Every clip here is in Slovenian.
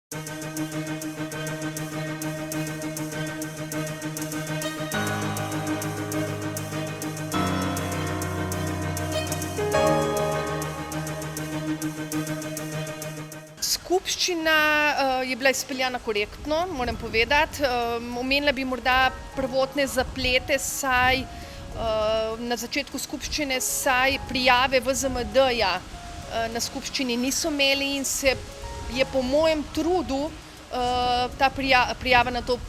Skupščina je bila izpeljana korektno, moram povedati. Omenila bi morda prvotne zaplete, saj na začetku skupščine prijave VZMD-ja na skupščini niso imeli in se je po mojem trudu ta prijava nato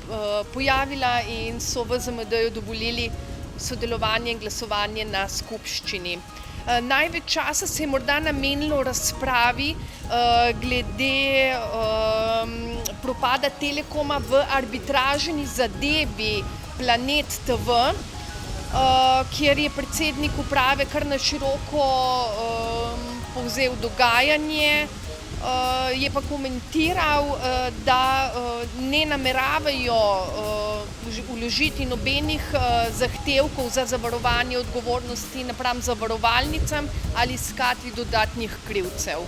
pojavila in so VZMD-ju dovolili sodelovanje in glasovanje na skupščini. Največ časa se je morda namenilo razpravi glede propada Telekoma v arbitražni zadevi Planet TV, kjer je predsednik uprave kar na široko povzel dogajanje. Je pa komentiral, da ne nameravajo vložiti nobenih zahtevkov za zavarovanje odgovornosti napram zavarovalnicam ali iskati dodatnih krivcev.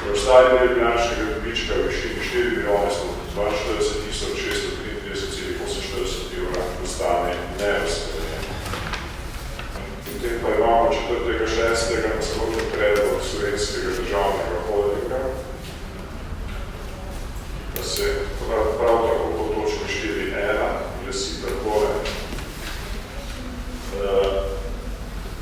Preostali del bilančnega dobička v višini 4.142.633,48 evra ostane nerazporejen. Potem pa imamo 4.6. nasprotni predlog Slovenskega državnega holdinga, da se prav tako po točki 4.1 glasi takole.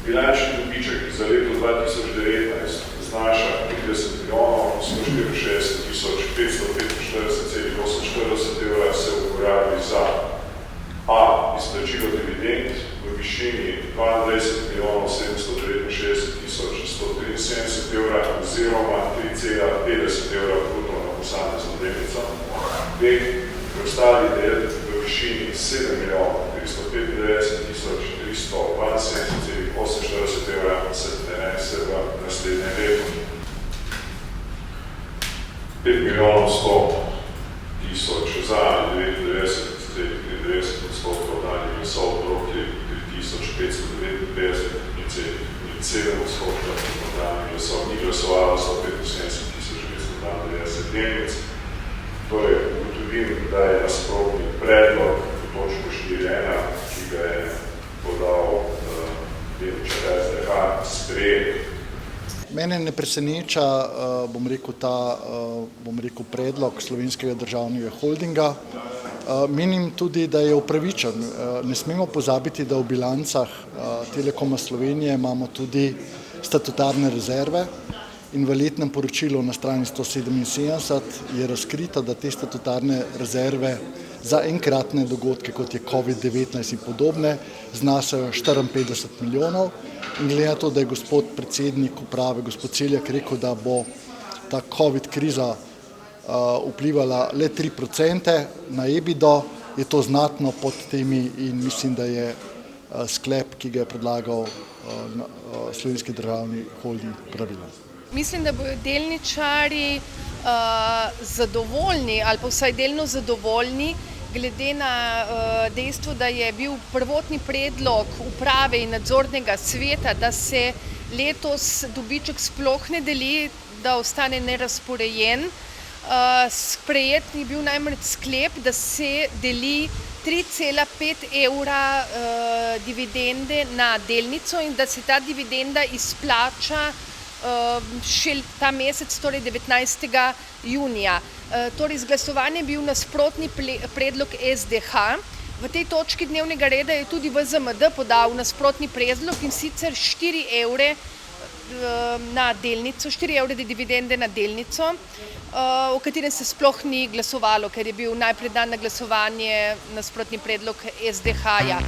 Bilančni dobiček za leto 2019 znaša 30.164.545,48 evra se uporabi za a. izplačilo dividend v višini 22.769.173 evra oziroma 3,50 evra bruto na posamezno delnico, b. preostali del v višini 7.395.372,48 evra se prenese v naslednje leto. 5.100.000 za 99,93% danih glasov proti 3.559,07% danih glasov ni glasovalo 175.692 delnic. Torej, ugotovim, da je nasprotni predlog v točko 4.1, ki ga je podal delničar SDH, sprejet. Mene ne preseneča, predlog Slovenskega državnega holdinga. Menim tudi, da je upravičen. Ne smemo pozabiti, da v bilancah Telekoma Slovenije imamo tudi statutarne rezerve in v letnem poročilu na strani 177 je razkrito, da te statutarne rezerve za enkratne dogodke, kot je COVID-19 in podobne, znašajo 54 milijonov. In glede na to, da je gospod predsednik uprave, gospod Celjak, rekel, da bo ta COVID kriza vplivala le 3% na EBITDA, je to znatno pod temi in mislim, da je sklep, ki ga je predlagal Slovenski državni holding, pravilen. Mislim, da bodo delničarji zadovoljni ali pa vsaj delno zadovoljni, glede na dejstvo, da je bil prvotni predlog uprave in nadzornega sveta, da se letos dobiček sploh ne deli, da ostane nerazporejen. Sprejet je bil namreč sklep, da se deli 3,5 evra dividende na delnico in da se ta dividenda izplača še ta mesec, torej 19. junija. Torej, izglasovan je bil nasprotni predlog SDH. V tej točki dnevnega reda je tudi VZMD podal nasprotni predlog in sicer 4 evre na delnico, 4 evre dividende na delnico, o katerem se sploh ni glasovalo, ker je bil najprej dan na glasovanje nasprotni predlog SDH-ja.